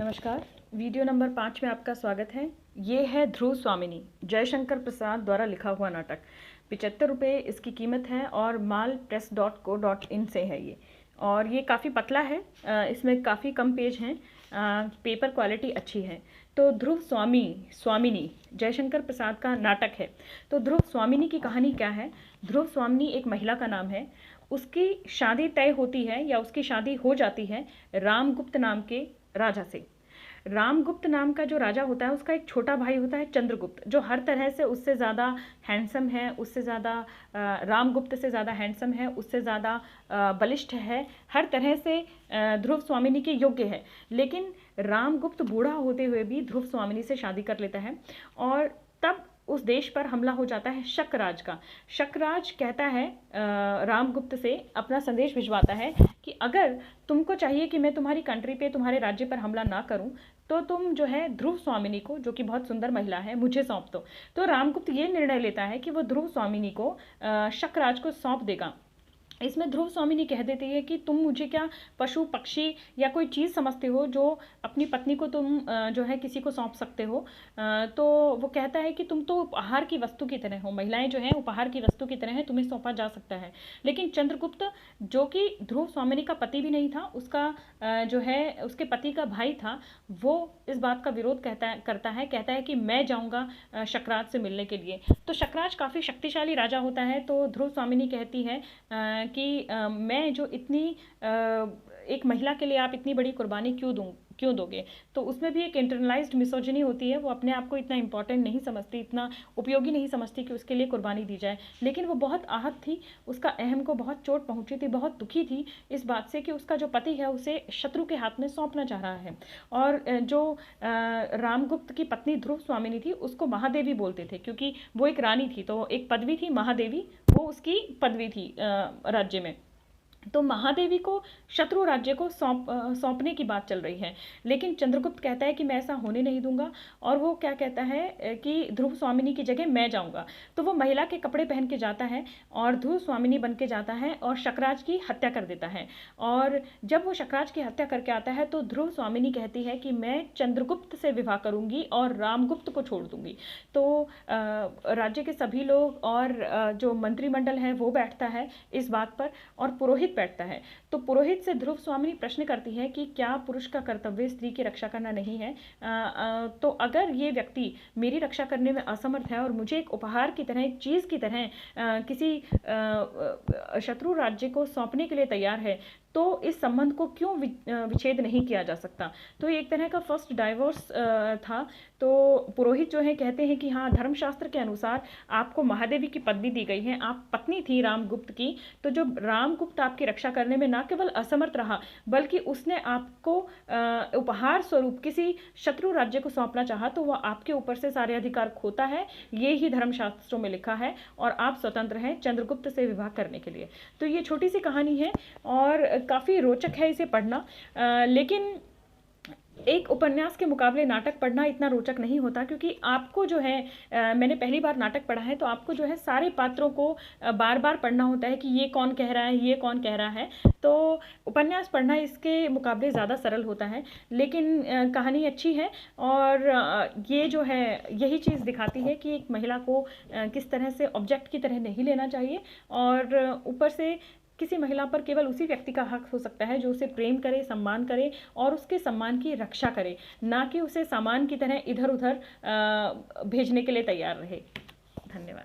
नमस्कार। Video number 5 में आपका स्वागत है। ये है ध्रुव स्वामिनी, जयशंकर प्रसाद द्वारा लिखा हुआ नाटक। 75 रुपये इसकी कीमत है और malpress.co.in से है ये। और ये काफ़ी पतला है, इसमें काफ़ी कम पेज हैं, पेपर क्वालिटी अच्छी है। तो ध्रुव स्वामिनी जयशंकर प्रसाद का नाटक है। तो ध्रुव स्वामिनी की कहानी क्या है? ध्रुव स्वामिनी एक महिला का नाम है। उसकी शादी तय होती है या उसकी शादी हो जाती है रामगुप्त नाम के राजा से। रामगुप्त नाम का जो राजा होता है उसका एक छोटा भाई होता है चंद्रगुप्त, जो हर तरह से उससे ज़्यादा हैंडसम है, उससे ज़्यादा रामगुप्त से ज़्यादा हैंडसम है, उससे ज़्यादा बलिष्ठ है, हर तरह से ध्रुव स्वामिनी के योग्य है। लेकिन रामगुप्त बूढ़ा होते हुए भी ध्रुव स्वामिनी से शादी कर लेता है और तब उस देश पर हमला हो जाता है शकराज का। शकराज कहता है रामगुप्त से, अपना संदेश भिजवाता है कि अगर तुमको चाहिए कि मैं तुम्हारी कंट्री पे, तुम्हारे राज्य पर हमला ना करूं, तो तुम जो है ध्रुव स्वामिनी को, जो कि बहुत सुंदर महिला है, मुझे सौंप दो। तो रामगुप्त ये निर्णय लेता है कि वो ध्रुव स्वामिनी को शकराज को सौंप देगा। इसमें ध्रुव स्वामिनी कह देती है कि तुम मुझे क्या पशु पक्षी या कोई चीज़ समझते हो जो अपनी पत्नी को तुम जो है किसी को सौंप सकते हो। तो वो कहता है कि तुम तो उपहार की वस्तु की तरह हो, महिलाएं जो हैं उपहार की वस्तु की तरह हैं, तुम्हें सौंपा जा सकता है। लेकिन चंद्रगुप्त, जो कि ध्रुव स्वामिनी का पति भी नहीं था, उसका जो है उसके पति का भाई था, वो इस बात का विरोध कहता है कि मैं जाऊँगा शकराज से मिलने के लिए। तो शकराज काफ़ी शक्तिशाली राजा होता है। तो ध्रुव स्वामिनी कहती है कि मैं जो इतनी एक महिला के लिए आप इतनी बड़ी कुर्बानी क्यों दोगे। तो उसमें भी एक इंटरनलाइज्ड मिसोजिनी होती है। वो अपने आप को इतना इंपॉर्टेंट नहीं समझती, इतना उपयोगी नहीं समझती कि उसके लिए कुर्बानी दी जाए। लेकिन वो बहुत आहत थी, उसका अहम को बहुत चोट पहुंची थी, बहुत दुखी थी इस बात से कि उसका जो पति है उसे शत्रु के हाथ में सौंपना चाह रहा है। और जो रामगुप्त की पत्नी ध्रुव स्वामिनी थी, उसको महादेवी बोलते थे, क्योंकि वो एक रानी थी, तो एक पदवी थी महादेवी, वो उसकी पदवी थी राज्य में। तो महादेवी को शत्रु राज्य को सौंपने की बात चल रही है। लेकिन चंद्रगुप्त कहता है कि मैं ऐसा होने नहीं दूंगा। और वो क्या कहता है कि ध्रुव स्वामिनी की जगह मैं जाऊंगा। तो वो महिला के कपड़े पहन के जाता है और ध्रुव स्वामिनी बन के जाता है और शकराज की हत्या कर देता है। और जब वो शकराज की हत्या करके आता है तो ध्रुव स्वामिनी कहती है कि मैं चंद्रगुप्त से विवाह करूंगी और रामगुप्त को छोड़ दूंगी। तो राज्य के सभी लोग और जो मंत्रिमंडल है वो बैठता है इस बात पर, और पुरोहित बैठता है। तो पुरोहित से ध्रुव स्वामिनी प्रश्न करती है कि क्या पुरुष का कर्तव्य स्त्री की रक्षा करना नहीं है? तो अगर ये व्यक्ति मेरी रक्षा करने में असमर्थ है और मुझे एक उपहार की तरह, एक चीज़ की तरह किसी शत्रु राज्य को सौंपने के लिए तैयार है, तो इस संबंध को क्यों विच्छेद नहीं किया जा सकता? तो ये एक तरह का फर्स्ट डाइवोर्स था। तो पुरोहित जो है कहते हैं कि हाँ, धर्मशास्त्र के अनुसार आपको महादेवी की पदवी दी गई है, आप पत्नी थी रामगुप्त की। तो जो रामगुप्त आपकी रक्षा करने में न केवल असमर्थ रहा, बल्कि उसने आपको उपहार स्वरूप किसी शत्रु राज्य को सौंपना चाहा, तो वह आपके ऊपर से सारे अधिकार खोता है। ये ही धर्मशास्त्रों में लिखा है और आप स्वतंत्र हैं चंद्रगुप्त से विवाह करने के लिए। तो ये छोटी सी कहानी है और काफ़ी रोचक है इसे पढ़ना। लेकिन एक उपन्यास के मुकाबले नाटक पढ़ना इतना रोचक नहीं होता, क्योंकि आपको जो है मैंने पहली बार नाटक पढ़ा है, तो आपको जो है सारे पात्रों को बार बार पढ़ना होता है कि ये कौन कह रहा है, ये कौन कह रहा है। तो उपन्यास पढ़ना इसके मुकाबले ज़्यादा सरल होता है। लेकिन कहानी अच्छी है और ये जो है यही चीज़ दिखाती है कि एक महिला को किस तरह से ऑब्जेक्ट की तरह नहीं लेना चाहिए, और ऊपर से किसी महिला पर केवल उसी व्यक्ति का हक हो सकता है जो उसे प्रेम करे, सम्मान करे और उसके सम्मान की रक्षा करे, ना कि उसे सामान की तरह इधर उधर भेजने के लिए तैयार रहे। धन्यवाद।